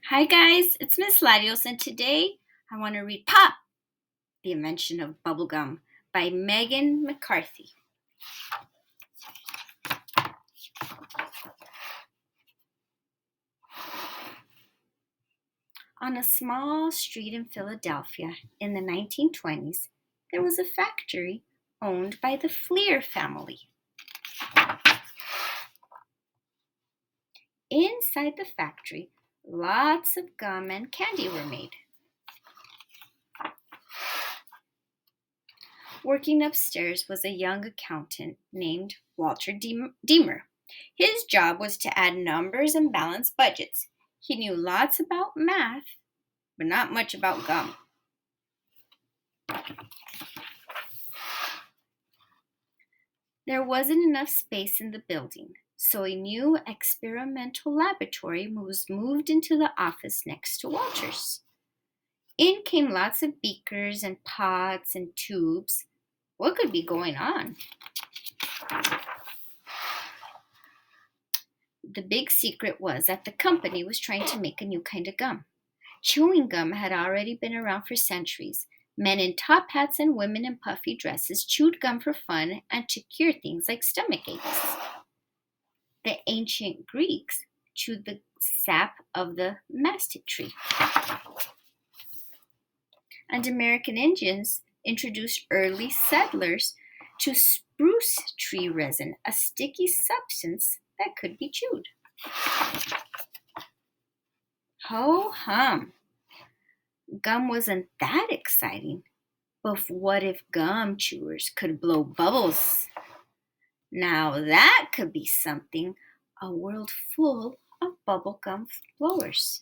Hi guys, it's Miss Ladios, and today I want to read Pop, The Invention of Bubblegum by Megan McCarthy. On a small street in Philadelphia in the 1920s, there was a factory owned by the Fleer family. Inside the factory, lots of gum and candy were made. Working upstairs was a young accountant named Walter Deemer. His job was to add numbers and balance budgets. He knew lots about math, but not much about gum. There wasn't enough space in the building, so a new experimental laboratory was moved into the office next to Walter's. In came lots of beakers and pots and tubes. What could be going on? The big secret was that the company was trying to make a new kind of gum. Chewing gum had already been around for centuries. Men in top hats and women in puffy dresses chewed gum for fun and to cure things like stomach aches. The ancient Greeks chewed the sap of the mastic tree. And American Indians introduced early settlers to spruce tree resin, a sticky substance that could be chewed. Ho hum! Gum wasn't that exciting, but what if gum chewers could blow bubbles? Now that could be something, a world full of bubblegum blowers.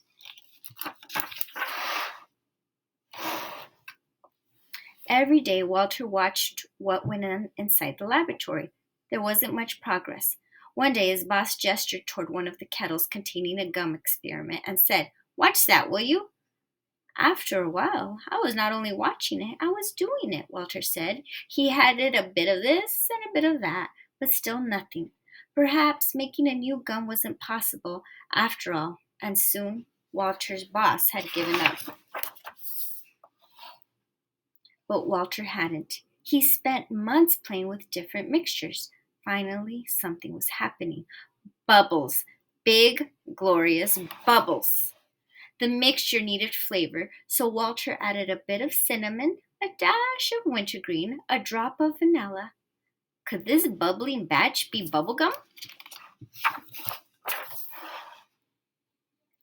Every day, Walter watched what went on inside the laboratory. There wasn't much progress. One day, his boss gestured toward one of the kettles containing a gum experiment and said, "Watch that, will you?" After a while, I was not only watching it, I was doing it, Walter said. He added a bit of this and a bit of that, but still nothing. Perhaps making a new gum wasn't possible after all, and soon Walter's boss had given up. But Walter hadn't. He spent months playing with different mixtures. Finally, something was happening. Bubbles. Big, glorious bubbles. The mixture needed flavor, so Walter added a bit of cinnamon, a dash of wintergreen, a drop of vanilla. Could this bubbling batch be bubblegum?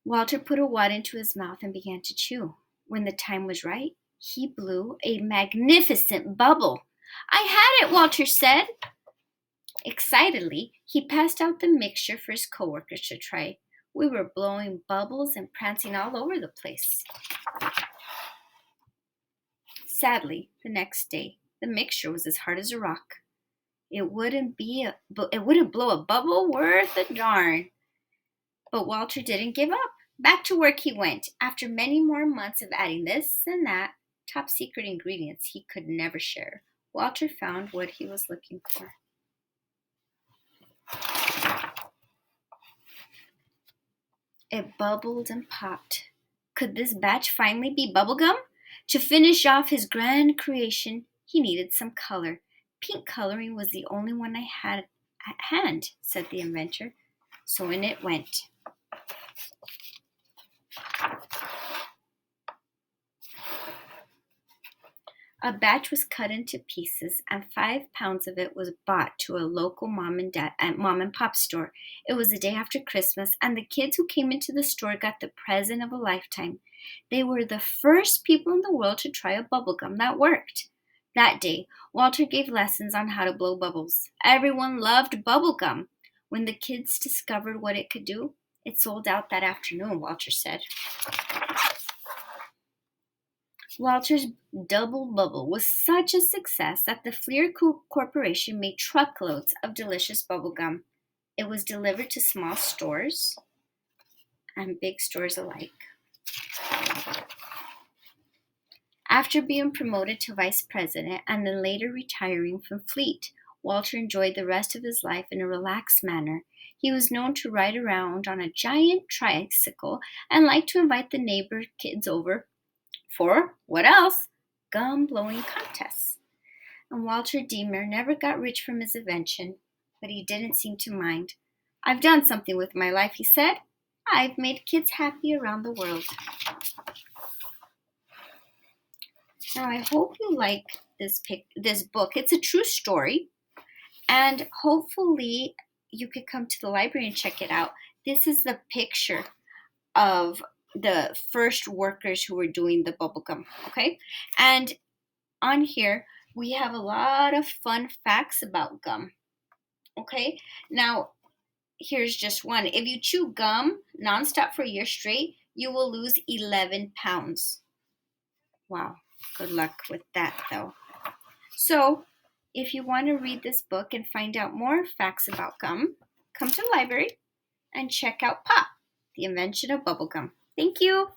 Walter put a wad into his mouth and began to chew. When the time was right, he blew a magnificent bubble. "I had it," Walter said. Excitedly, he passed out the mixture for his coworkers to try. We were blowing bubbles and prancing all over the place. Sadly, the next day, the mixture was as hard as a rock. It wouldn't blow a bubble worth a darn. But Walter didn't give up. Back to work he went. After many more months of adding this and that, top secret ingredients he could never share, Walter found what he was looking for. It bubbled and popped. Could this batch finally be bubblegum? To finish off his grand creation, he needed some color. Pink coloring was the only one I had at hand, said the inventor. So in it went. A batch was cut into pieces, and 5 pounds of it was bought to a local mom and pop store. It was the day after Christmas, and the kids who came into the store got the present of a lifetime. They were the first people in the world to try a bubblegum that worked. That day, Walter gave lessons on how to blow bubbles. Everyone loved bubblegum. When the kids discovered what it could do, it sold out that afternoon, Walter said. Walter's double bubble was such a success that the Fleer Corporation made truckloads of delicious bubblegum. It was delivered to small stores and big stores alike. After being promoted to vice president and then later retiring from Fleet, Walter enjoyed the rest of his life in a relaxed manner. He was known to ride around on a giant tricycle and liked to invite the neighbor kids over for what else? Gum blowing contests. And Walter Deemer never got rich from his invention, but he didn't seem to mind. I've done something with my life, he said. I've made kids happy around the world. Now, I hope you like this book. It's a true story, and hopefully you could come to the library and check it out. This is the picture of the first workers who were doing the bubble gum, okay? And on here, we have a lot of fun facts about gum, okay? Now, here's just one. If you chew gum nonstop for a year straight, you will lose 11 pounds. Wow, good luck with that, though. So, if you want to read this book and find out more facts about gum, come to the library and check out POP, the invention of bubblegum. Thank you.